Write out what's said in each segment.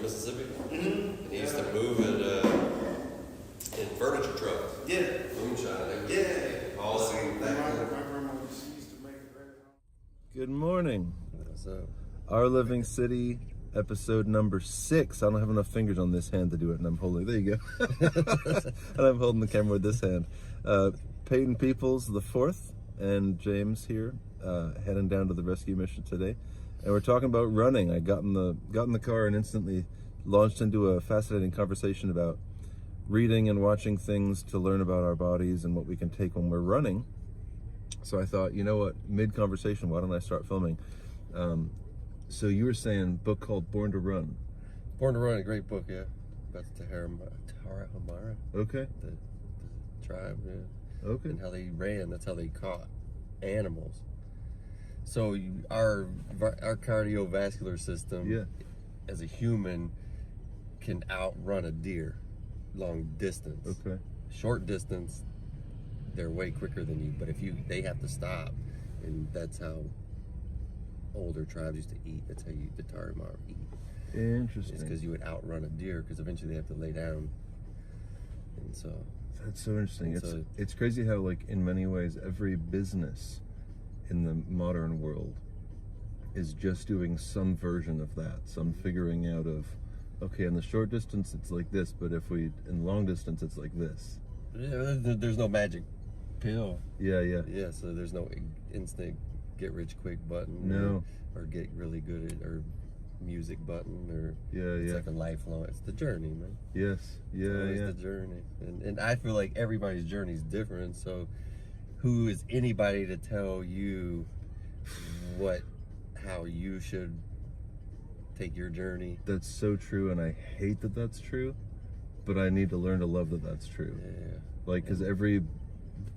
Mississippi. Mm-hmm. And he used to move in furniture trucks. Yeah. Moonshine. Yeah. All that. My grandma used to make it right at home. Good morning. What's up? Our Living City, episode number 6. I don't have enough fingers on this hand to do it, and I'm holding. There you go. And I'm holding the camera with this hand. Peyton Peeples IV and James here, heading down to the rescue mission today, and we're talking about running. I got in the car and instantly launched into a fascinating conversation about reading and watching things to learn about our bodies and what we can take when we're running. So I thought, you know what, mid-conversation, why don't I start filming? So you were saying book called Born to Run. Born to Run, a great book, yeah. About the Tarahumara. Okay. The tribe, yeah. Okay. And how they ran, that's how they caught animals. So our cardiovascular system, Yeah. as a human, can outrun a deer long distance. Okay. Short distance, they're way quicker than you, but they have to stop, and that's how older tribes used to eat. That's how the Tarahumara eat. Interesting. It's because you would outrun a deer, because eventually they have to lay down. And so That's so interesting. And It's crazy how, like, in many ways, every business in the modern world is just doing some version of that, some figuring out of, okay, in the short distance it's like this, but in long distance it's like this. yeah, there's no magic pill. Yeah. Yeah, so there's no instant get rich quick button. No. Or get really good at or music button or Yeah. it's like a lifelong. It's the journey, man. Yes. It's Yeah. always the journey, and I feel like everybody's journey is different. So, who is anybody to tell you how you should take your journey? That's so true, and I hate that that's true, but I need to learn to love that that's true. Yeah. Like, because every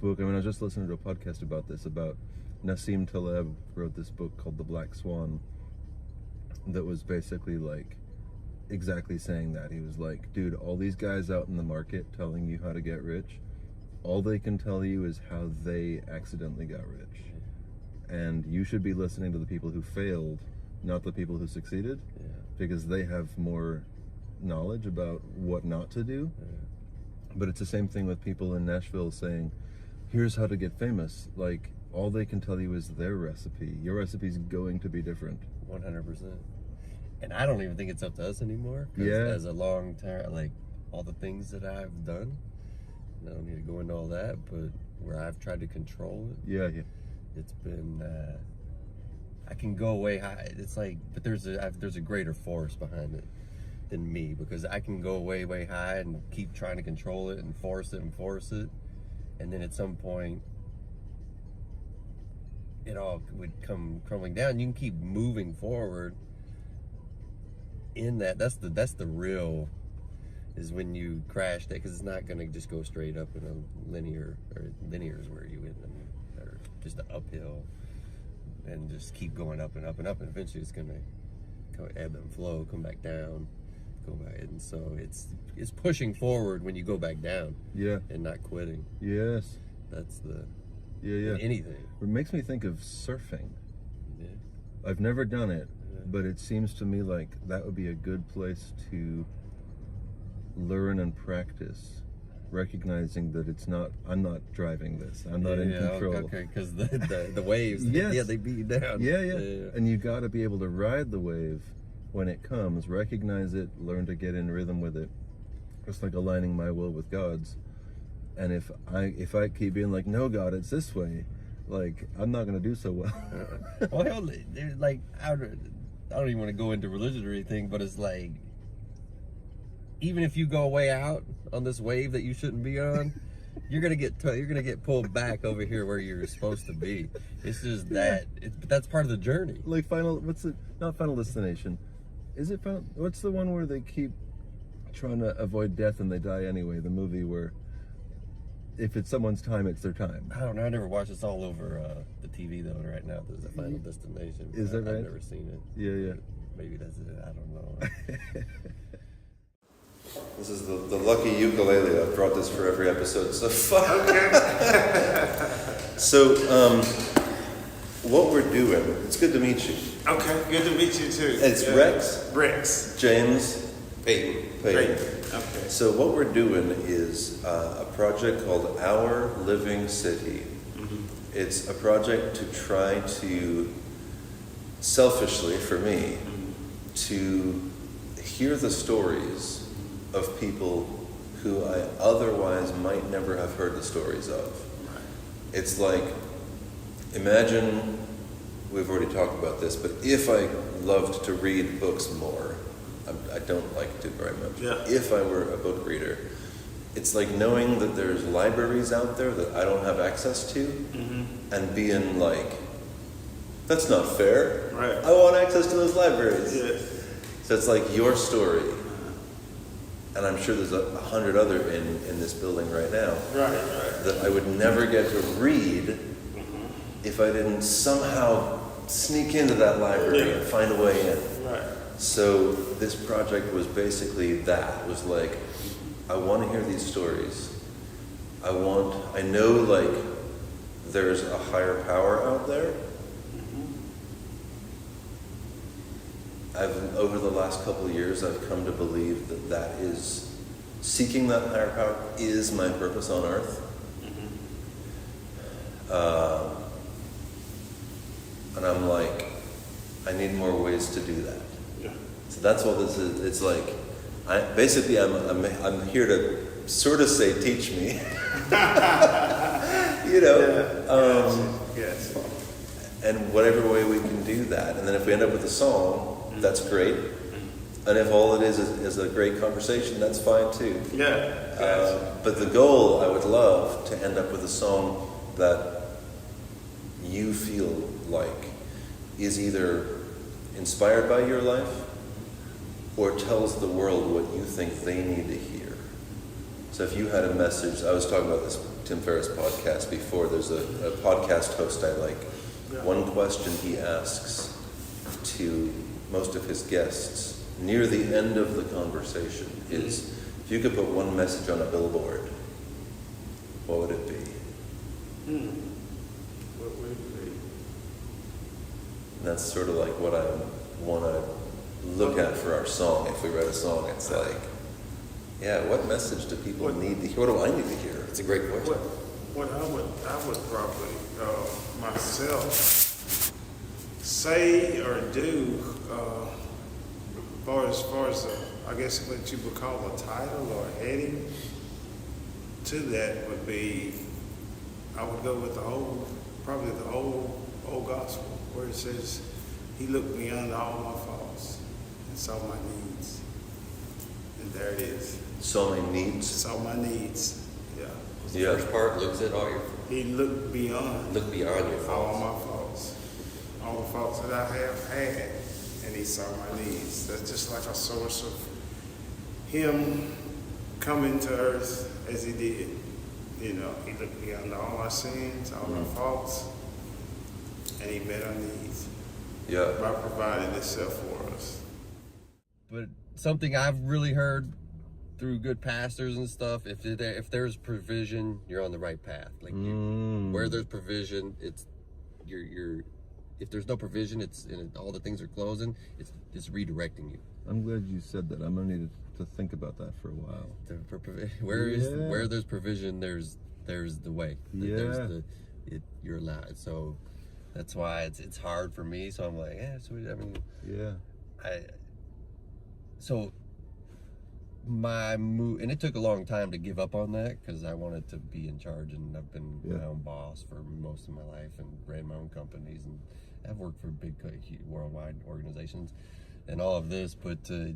book, I mean, I was just listening to a podcast about this, about Nassim Taleb wrote this book called The Black Swan that was basically like exactly saying that. He was like, dude, all these guys out in the market telling you how to get rich, all they can tell you is how they accidentally got rich. And you should be listening to the people who failed, not the people who succeeded, because they have more knowledge about what not to do. But it's the same thing with people in Nashville saying, here's how to get famous. Like, all they can tell you is their recipe. Your recipe's going to be different. 100%. And I don't even think it's up to us anymore. Yeah. As a long time, like all the things that I've done, and I don't need to go into all that, but where I've tried to control it, Yeah. it's been, I can go way high. It's like, but there's a greater force behind it than me, because I can go way, way high and keep trying to control it and force it. And then at some point, it all would come crumbling down. You can keep moving forward in that. That's the real, is when you crash that, because it's not going to just go straight up in a linear is where you end in, or just an uphill and just keep going up and up and up, and eventually it's going to ebb and flow, come back down, go back. And so it's pushing forward when you go back down, and not quitting. Yes. That's the anything. It makes me think of surfing. Yeah. I've never done it, but it seems to me like that would be a good place to learn and practice, recognizing that I'm not driving this. I'm not in control. Okay, because the waves, Yes. they beat you down. Yeah. And you got to be able to ride the wave when it comes, recognize it, learn to get in rhythm with it. It's like aligning my will with God's. And if I keep being like, no, God, it's this way, like, I'm not going to do so well. Well, hell, like, I don't even want to go into religion or anything, but it's like, even if you go way out on this wave that you shouldn't be on, you're gonna get pulled back over here where you're supposed to be. It's just that, but that's part of the journey. Like not Final Destination. Is it Final? What's the one where they keep trying to avoid death and they die anyway? The movie where if it's someone's time, it's their time. I don't know. I never watched. It's all over the TV though right now. There's a Final Destination. Is that right? I've never seen it. Yeah. Maybe that's it. I don't know. This is the lucky ukulele. I've brought this for every episode so far. So, what we're doing, it's good to meet you. Okay, good to meet you too. It's Rex, Rex, James, Peyton. Peyton. Okay. So what we're doing is a project called Our Living City. It's a project to try to, selfishly for me, to hear the stories of people who I otherwise might never have heard the stories of. It's like, imagine, we've already talked about this, but if I loved to read books more, I don't like to very much. Yeah. If I were a book reader, it's like knowing that there's libraries out there that I don't have access to, and being like, that's not fair. Right. I want access to those libraries. Yes. So it's like your story, and I'm sure there's 100 other in this building right now Right. that I would never get to read if I didn't somehow sneak into that library and find a way in. Right. So this project was basically that. It was like, I want to hear these stories. I know like there's a higher power out there. Over the last couple of years, I've come to believe that is, seeking that higher power is my purpose on earth. And I'm like, I need more ways to do that. Yeah. So that's what this is. It's like, I'm here to sort of say, teach me. Yes. And whatever way we can do that. And then if we end up with a song, that's great. And if all it is a great conversation, that's fine too. Yeah. But the goal, I would love to end up with a song that you feel like is either inspired by your life or tells the world what you think they need to hear. So if you had a message, I was talking about this Tim Ferriss podcast before, there's a podcast host I like. One question he asks to most of his guests near the end of the conversation is, if you could put one message on a billboard, what would it be? What would it be? And that's sort of like what I want to look at for our song. If we write a song, it's like, yeah, what message do people need to hear? What do I need to hear? It's a great question. What I would probably myself say or do, as far as I guess what you would call a title or a heading to that would be, I would go with probably the whole old gospel, where it says, He looked beyond all my faults and saw my needs, and there it is. So many needs. Saw my needs. Yeah. The first part looks at all your. He looked beyond Look beyond your all faults. my faults, all the faults that I have had, and He saw my needs. That's just like a source of Him coming to earth as He did. You know, He looked beyond all our sins, all our faults, and He met our needs by providing Himself for us. But something I've really heard through good pastors and stuff, if there's provision, you're on the right path. Like where there's provision, it's you're if there's no provision, it's and all the things are closing, it's redirecting you. I'm glad you said that. I'm gonna need to think about that for a while. Where there's provision, there's the way. Yeah. You're allowed. So that's why it's hard for me. So I'm like, so I mean, Yeah. So my move, and it took a long time to give up on that because I wanted to be in charge, and I've been my own boss for most of my life and ran my own companies, and I've worked for big worldwide organizations and all of this, but to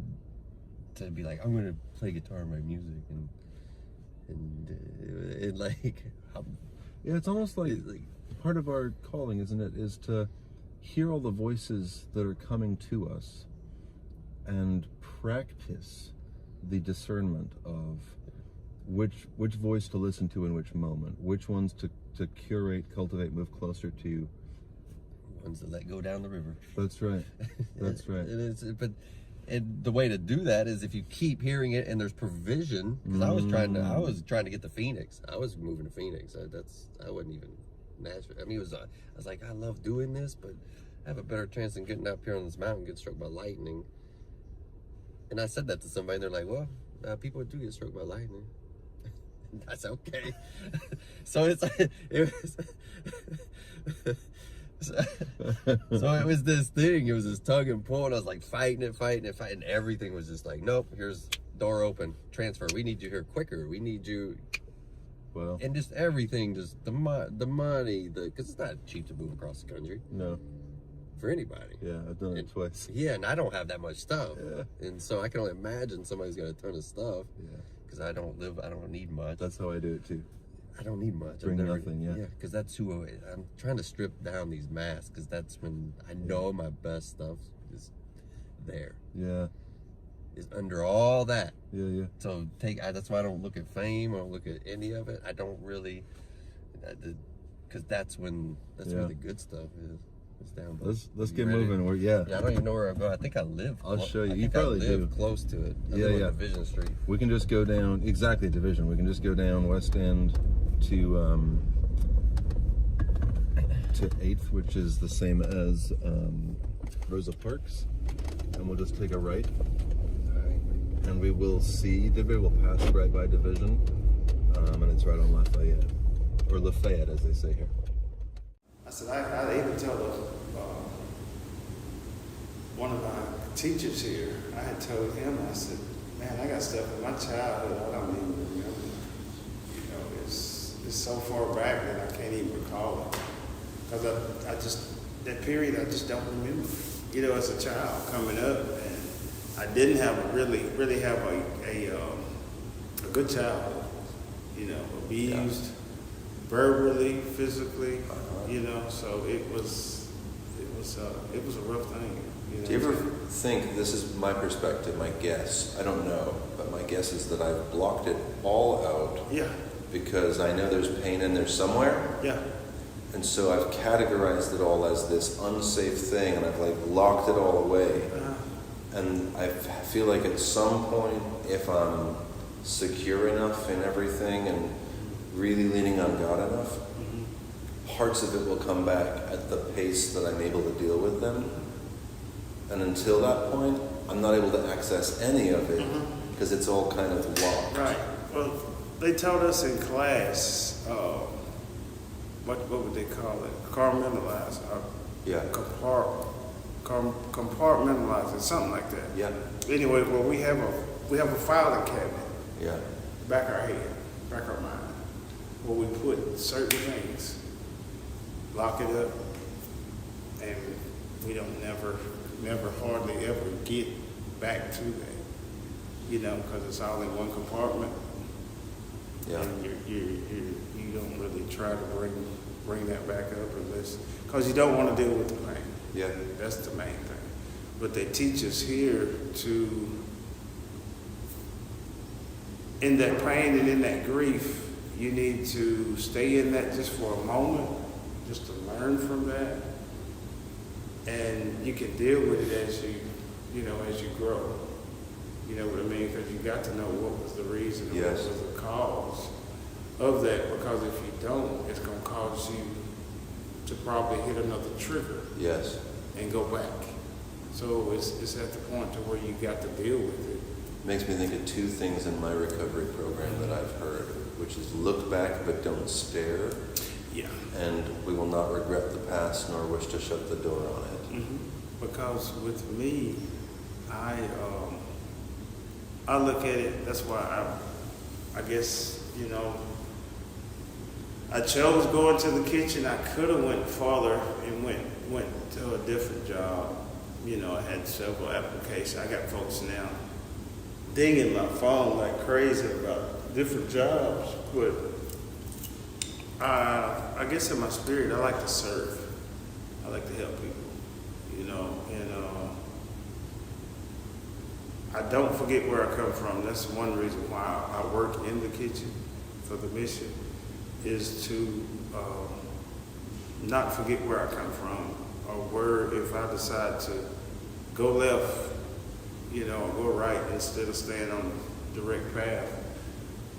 be like, I'm going to play guitar and write music and like, Yeah, it's almost like part of our calling, isn't it, is to hear all the voices that are coming to us and practice the discernment of which voice to listen to in which moment, which ones to curate, cultivate, move closer to. Ones that let go down the river. That's right. That's right. And the way to do that is if you keep hearing it and there's provision. Because I was trying to get to Phoenix. I was moving to Phoenix. I wasn't even Nashville. I mean, I was like, I love doing this, but I have a better chance than getting up here on this mountain, getting struck by lightning. And I said that to somebody, and they're like, well, people do get struck by lightning. That's okay. So it's like, it was so it was this thing, it was this tug and pull, and I was like fighting it, and everything was just like, nope, here's door open, transfer, we need you here quicker, we need you. Well, And just everything, just the money, because it's not cheap to move across the country no. for anybody. Yeah, I've done it twice. Yeah, and I don't have that much stuff. Yeah. And so I can only imagine somebody's got a ton of stuff. Yeah. Because I don't need much. That's how I do it too. I don't need much. Bring nothing, yeah. Yeah, because that's who I'm trying to strip down these masks, because that's when I know my best stuff is there. Yeah. Is under all that. Yeah. So that's why I don't look at fame. I don't look at any of it. I don't really, because that's where the good stuff is. It's down. Let's get moving. Yeah, I don't even know where I'm going. I think I live. I'll show you. I You think probably I live do. close to it. I Yeah, live on yeah. Division Street. We can just go down Division. We can just go down West End to 8th, which is the same as Rosa Parks, and we'll just take a right, and we will see we'll pass right by Division, and it's right on Lafayette, or Lafayette as they say here. I said, I even told one of my teachers here, I had told him, I said, man, I got stuff in my childhood I don't even remember. You know, it's so far back that I can't even recall it. Because that period I just don't remember. You know, as a child coming up, and I didn't really have a good childhood. You know, abused verbally, physically. You know, so it was a rough thing. You know? Do you ever think, this is my perspective, my guess, I don't know, but my guess is that I've blocked it all out. Yeah. Because I know there's pain in there somewhere. Yeah. And so I've categorized it all as this unsafe thing, and I've like locked it all away. And I feel like at some point, if I'm secure enough in everything and really leaning on God enough, parts of it will come back at the pace that I'm able to deal with them. And until that point, I'm not able to access any of it because it's all kind of locked. Right. Well, they taught us in class, what would they call it? Compartmentalize. Yeah. Compartmentalize it, something like that. Yeah. Anyway, well, we have a filing cabinet. Yeah. Back our mind, where we put certain things, lock it up, and we don't never hardly ever get back to that, you know, because it's all in one compartment. Yeah. And you don't really try to bring that back up unless, because you don't want to deal with the pain. Yeah. That's the main thing. But they teach us here to, in that pain and in that grief, you need to stay in that just for a moment, just to learn from that. And you can deal with it as you grow. You know what I mean? Because you got to know what was the reason, Yes. what was the cause of that. Because if you don't, it's going to cause you to probably hit another trigger. Yes. And go back. So it's at the point to where you got to deal with it. Makes me think of two things in my recovery program that I've heard, which is look back but don't stare. Yeah. And we will not regret the past nor wish to shut the door on it. Because with me, I look at it, that's why I guess, you know, I chose going to the kitchen. I could have went farther and went to a different job. You know, I had several applications. I got folks now dinging my phone like crazy about different jobs, but I guess in my spirit, I like to serve. I like to help people, you know, and I don't forget where I come from. That's one reason why I work in the kitchen for the mission, is to not forget where I come from, or where if I decide to go left, you know, or go right instead of staying on the direct path,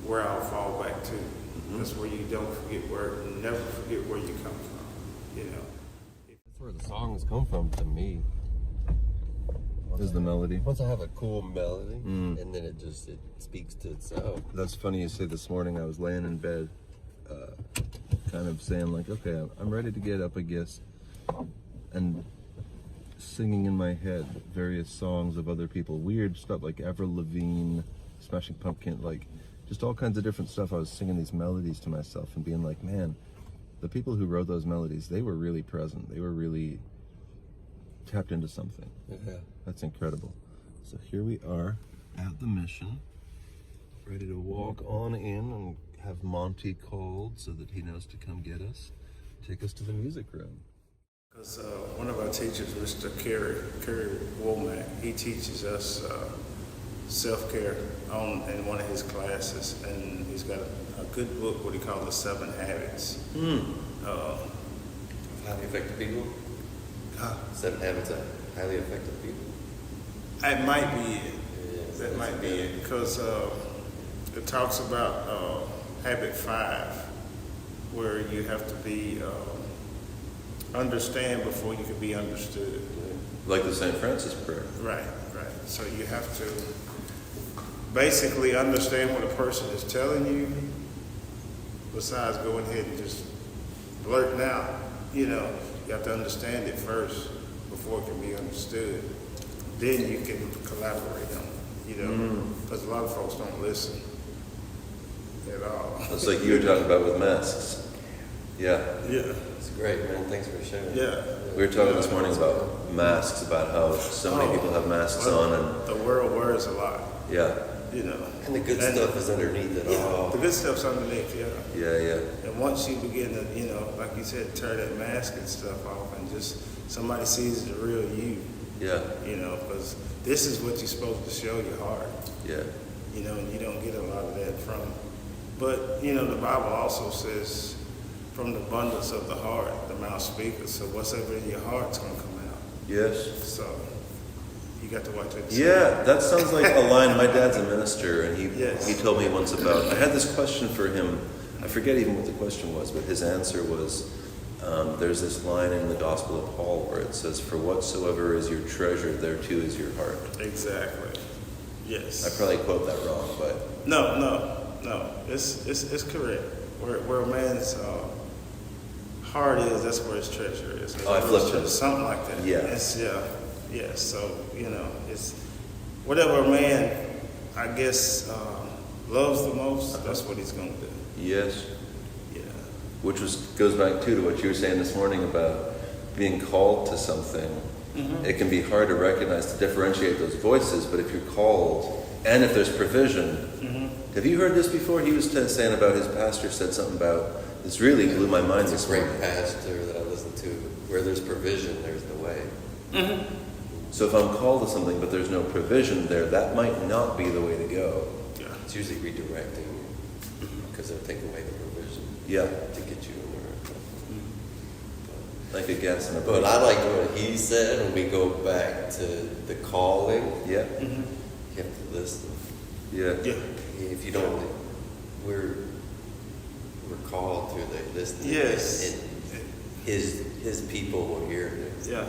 where I'll fall back to. That's where you don't never forget where you come from, you know. That's where the songs come from to me. A Is the melody. Once I have a cool melody, Mm. and then it speaks to itself. That's funny you say. This morning I was laying in bed, kind of saying like, okay, I'm ready to get up, I guess, and singing in my head various songs of other people, weird stuff like Avril Lavigne, Smashing Pumpkin, like just all kinds of different stuff. I was singing these melodies to myself and being like, man, the people who wrote those melodies, they were really present. They were really tapped into something. Yeah. That's incredible. So here we are at the mission, ready to walk on in and have Monty called so that he knows to come get us, take us to the music room. Because one of our teachers, Mr. Kerry Womack, he teaches us self-care in one of his classes, and he's got a good book, what he calls the 7 Habits. Highly effective people? 7 Habits of Highly Effective People? That might be it. Yes, That might be it, because it talks about habit 5, where you have to be understand before you can be understood. Like the St. Francis prayer. Right. So you have to basically understand what a person is telling you, besides going ahead and just blurting out. You have to understand it first before it can be understood. Then you can collaborate on it, because a lot of folks don't listen at all. It's like you were talking about with masks. Yeah. Yeah. It's great, man. Thanks for sharing. Yeah. We were talking this morning about masks, about how so many people have masks on, and the world wears a lot, yeah, And the good stuff is underneath it all. the good stuff's underneath, yeah. And once you begin to, like you said, tear that mask and stuff off, and just somebody sees the real you, Yeah, because this is what you're supposed to show your heart, yeah, and you don't get a lot of that from it. But, the Bible also says, from the abundance of the heart, the mouth speaketh. So whatever in your heart's going to come out. yes. So you got to watch it. Yeah, that sounds like a line. My dad's a minister, and Yes. he told me once about. I had this question for him. I forget even what the question was, but his answer was, there's this line in the Gospel of Paul where it says, "For whatsoever is your treasure, there too is your heart." Exactly. Yes. I probably quote that wrong, but No. It's correct. Where a man's heart is, that's where his treasure is. Oh, I flipped it. Something like that. Yeah. Yeah. So it's whatever a man, I guess, loves the most. That's what he's going to do. yes, Yeah. which goes back to what you were saying this morning about being called to something. It can be hard to recognize, to differentiate those voices, but if you're called and if there's provision. Have you heard this before? He was saying about his pastor said something about, this really blew my mind It's this a great morning. pastor that I listen to. Where there's provision, there's the way. So if I'm called to something but there's no provision there, that might not be the way to go. Yeah. It's usually redirecting because they're taking away the provision Yeah, to get you in there. like a gas in a But boat. I like what he said when we go back to the calling. Yeah, You have to listen. yeah, Yeah. If you don't, we're called through the listening. Yes. And his people will hear it. Yeah.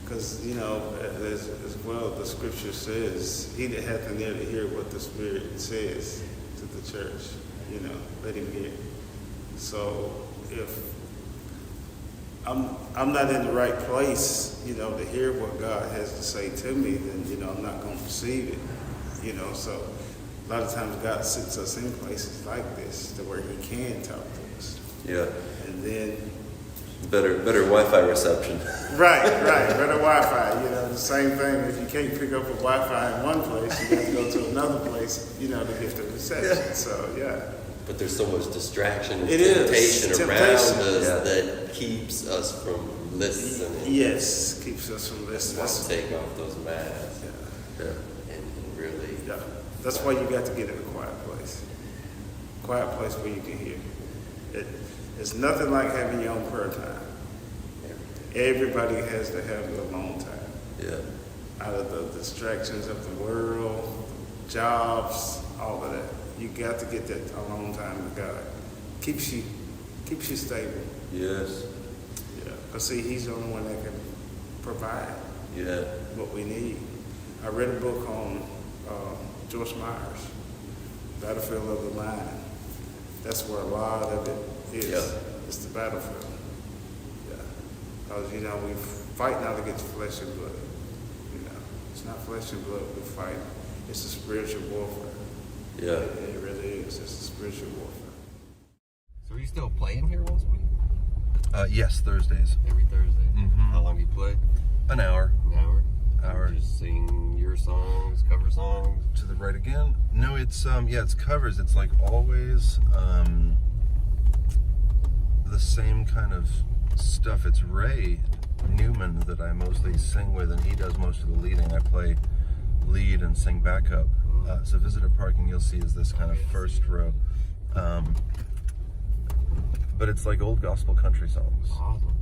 Because, as well, the scripture says, he that hath an ear to hear what the Spirit says to the church, let him hear. So if I'm not in the right place, to hear what God has to say to me, then, I'm not going to receive it, So a lot of times God sits us in places like this to where he can talk to us. yeah. And then Better Wi-Fi reception. Right. Better Wi-Fi. The same thing. If you can't pick up a Wi-Fi in one place, you got to go to another place, to get the reception. Yeah. So, yeah. But there's so much distraction and It is. temptation around Temptation. us Yeah. that keeps us from listening. Yes, keeps us from listening. Let's take off those masks Yeah. Yeah, and really. Yeah. That's why you got to get in a quiet place. Quiet place where you can hear. It's nothing like having your own prayer time. Everybody has to have their alone time. yeah, Out of the distractions of the world, jobs, all of that. You got to get that alone time with God. Keeps you stable. yes, Yeah. Because see, he's the only one that can provide yeah. what we need. I read a book on Joyce Myers, Battlefield of the Mind. That's where a lot of it is. Yeah. It's the battlefield. Yeah. Because, you know, we fight not against flesh and blood. You know, it's not flesh and blood we fight. It's a spiritual warfare. Yeah. It really is. It's a spiritual warfare. So are you still playing here once a week? Yes, Thursdays. Every Thursday. Mhm. How long do you play? An hour. An hour. Hour. You just sing your songs, cover songs. To the right again. No, it's it's covers. It's like always the same kind of stuff. It's Ray Newman that I mostly sing with, and he does most of the leading. I play lead and sing backup. So visitor parking, you'll see, is this kind of first row. But it's like old gospel country songs. Awesome.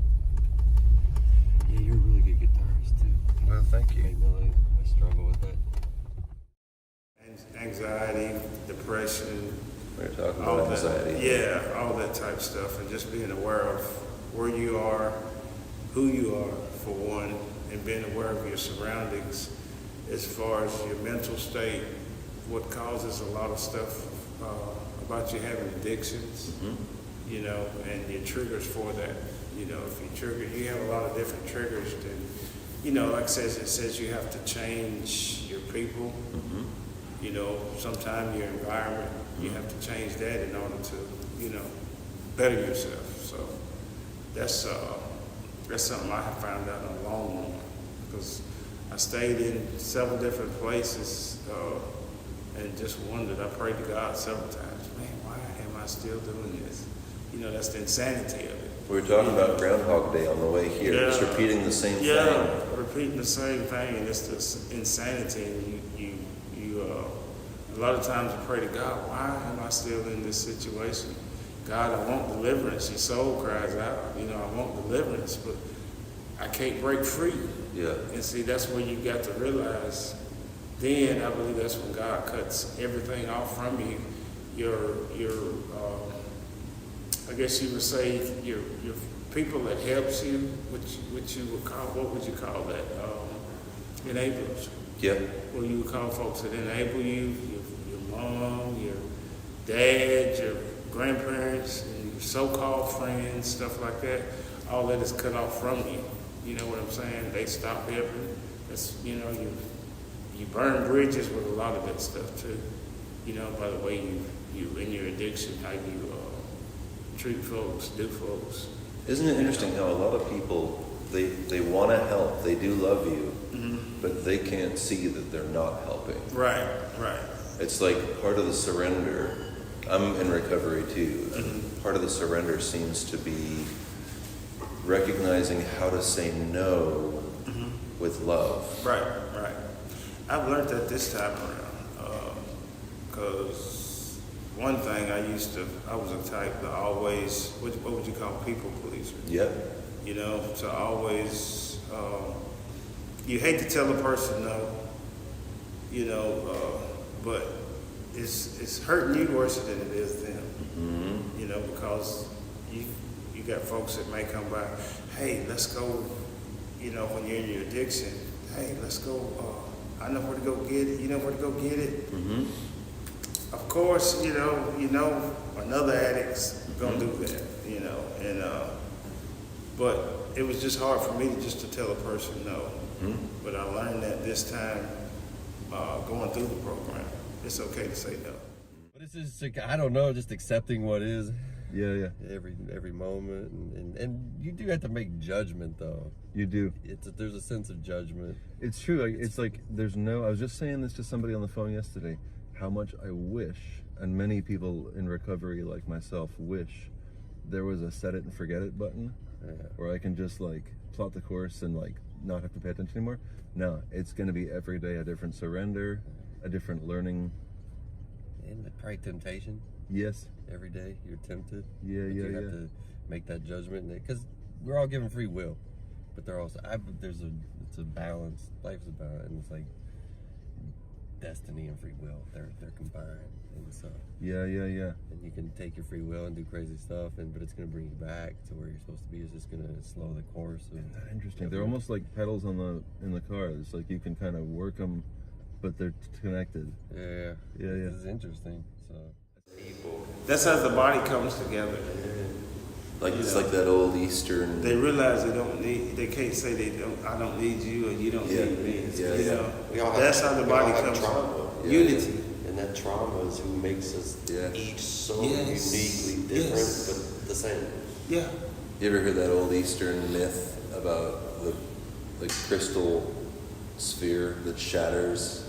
Yeah, you're a really good guitarist too. Well, thank you. I struggle with that. Anxiety, depression, We're talking all about that. anxiety. Yeah, all that type of stuff, and just being aware of where you are, who you are, for one, and being aware of your surroundings as far as your mental state, what causes a lot of stuff about you having addictions, you know, and your triggers for that. You know, if you have a lot of different triggers, then, you know, like it says you have to change your people. You know, sometimes your environment, you have to change that in order to, you know, better yourself. So that's something I have found out in the long run, because I stayed in several different places and just wondered. I prayed to God several times, man, why am I still doing this? You know, that's the insanity of it. We were talking about Groundhog Day on the way here, just repeating the same thing. Repeating the same thing, and it's the insanity. And a lot of times I pray to God, why am I still in this situation? God, I want deliverance. Your soul cries out, you know, I want deliverance, but I can't break free. Yeah. And see, that's where you got to realize, then I believe that's when God cuts everything off from you. Your I guess you would say your people that helps you, which you would call, what would you call that? Enablers. Yep. Well, you would call folks that enable you, your mom, your dad, your grandparents, and your so-called friends, stuff like that. All that is cut off from you. You know what I'm saying? They stop helping. That's, you know, you burn bridges with a lot of that stuff too. You know, by the way you in your addiction, how you treat folks, do folks. Isn't it interesting how a lot of people, they want to help, they do love you, but they can't see that they're not helping. Right. It's like part of the surrender. I'm in recovery too. And part of the surrender seems to be recognizing how to say no with love. Right. I've learned that this time around, because one thing I was a type that always, what would you call people pleaser? Yep. You know, to always, you hate to tell a person no, you know, but it's hurting you worse than it is them. You know, because you got folks that may come by, hey, let's go, you know, when you're in your addiction, hey, let's go, I know where to go get it, you know where to go get it? Of course, you know, another addict's gonna do that, you know, and, but it was just hard for me to tell a person no. But I learned that this time, going through the program, it's okay to say no. But it's just, I don't know, just accepting what is. Yeah. Every moment, and you do have to make judgment though. You do. There's a sense of judgment. It's true. It's like there's no. I was just saying this to somebody on the phone yesterday. How much I wish, and many people in recovery like myself wish, there was a set it and forget it button, where I can just like plot the course and like not have to pay attention anymore. No, it's going to be every day a different surrender, a different learning. And probably temptation. Yes. Every day you're tempted. Yeah. You have to make that judgment, because we're all given free will, but they're also it's a balance. Life's a balance, and it's like destiny and free will. They're combined, and so Yeah. and you can take your free will and do crazy stuff, but it's gonna bring you back to where you're supposed to be. It's just gonna slow the course. Isn't that interesting? They're almost like pedals in the car. It's like you can kind of work them, but they're connected. Yeah. Yeah. This is interesting. So That's how the body comes together. Like it's like that old Eastern. They realize they can't say I don't need you or you don't need me. Yeah, you yeah. know, We all that's how the body have comes. trauma. Unity. And that trauma is who makes us each so Yes. uniquely different, Yes. but the same. Yeah. You ever heard that old Eastern myth about the crystal sphere that shatters,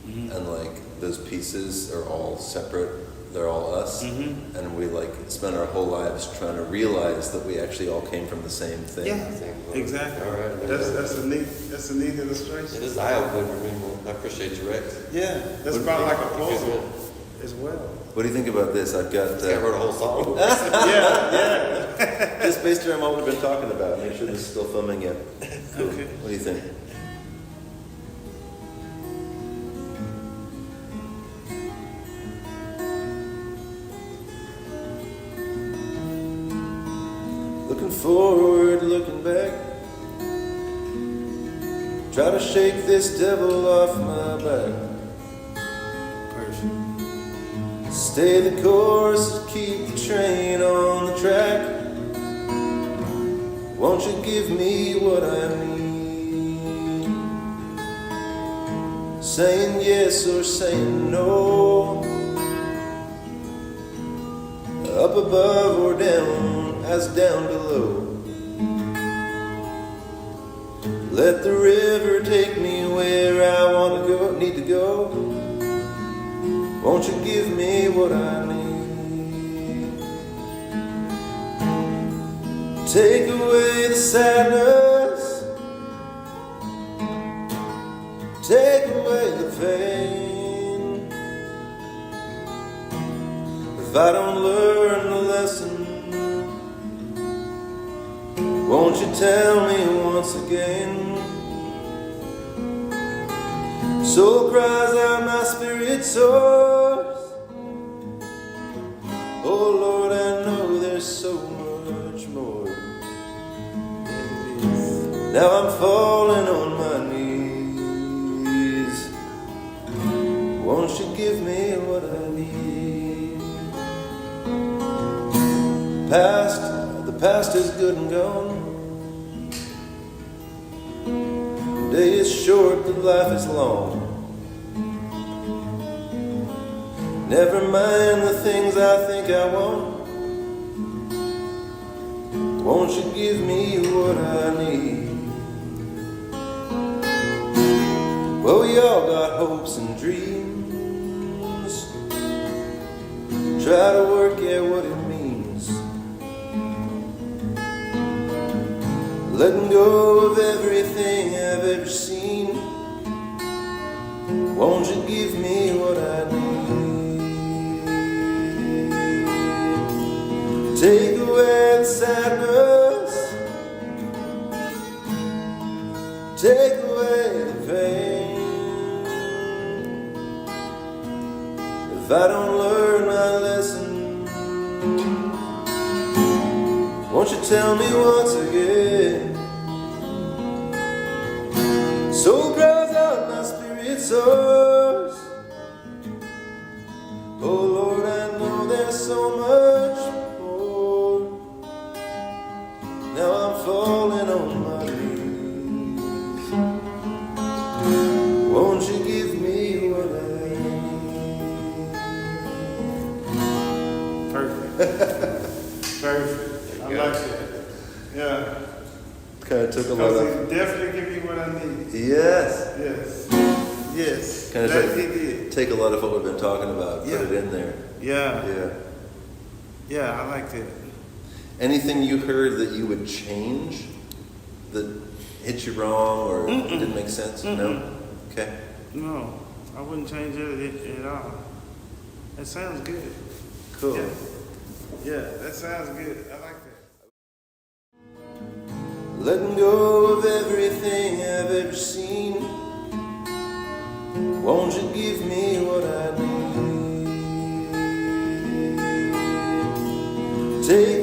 and like those pieces are all separate? They're all us, and we like spend our whole lives trying to realize that we actually all came from the same thing. Yeah. Same. Exactly. All right. That's a neat illustration. It is eye-opening for me, man. I appreciate you, Rex. Yeah. That's about like a puzzle as well. What do you think about this? I've got I wrote a whole song. just based on what we've been talking about. Make sure this is still filming yet. Cool. Okay. What do you think? Looking forward, looking back. Try to shake this devil off my back. Perfect. Stay the course, keep the train on the track. Won't you give me what I need? Saying yes or saying no. Up above or down, as down below. Let the river take me where I want to go, need to go. Won't you give me what I need? Take away the sadness, take away the pain. If I don't learn the lesson, won't you tell me once again? Soul cries out, my spirit soars. Oh Lord, I know there's so much more. Now I'm falling on my knees. Won't you give me what I need? The past is good and gone. The day is short, the life is long. Never mind the things I think I want. Won't you give me what I need? Well, we all got hopes and dreams. Try to work out what it means. Letting go of everything I've ever seen. Won't you give me what I need? Take away the sadness, take away the pain. If I don't learn my lesson, won't you tell me once again? Soul cries out, my spirit soars. Oh Lord, I know there's so much more. Now I'm falling on my knees. Won't you give me what I need? Perfect. Perfect. I like that. Yeah. Kind of took a lot Because of. he definitely give me what I need. Yes. Yes. Yes. Kind of That he did. take a lot of what we've been talking about, Yeah. put it in there. Yeah. Yeah. Yeah, I like that. Anything you heard that you would change that hit you wrong or didn't make sense? No? Okay. No, I wouldn't change it at all. That sounds good. Cool. Yeah. Yeah, that sounds good. I like that. Letting go of everything I've ever seen. Won't you give me what I need? Take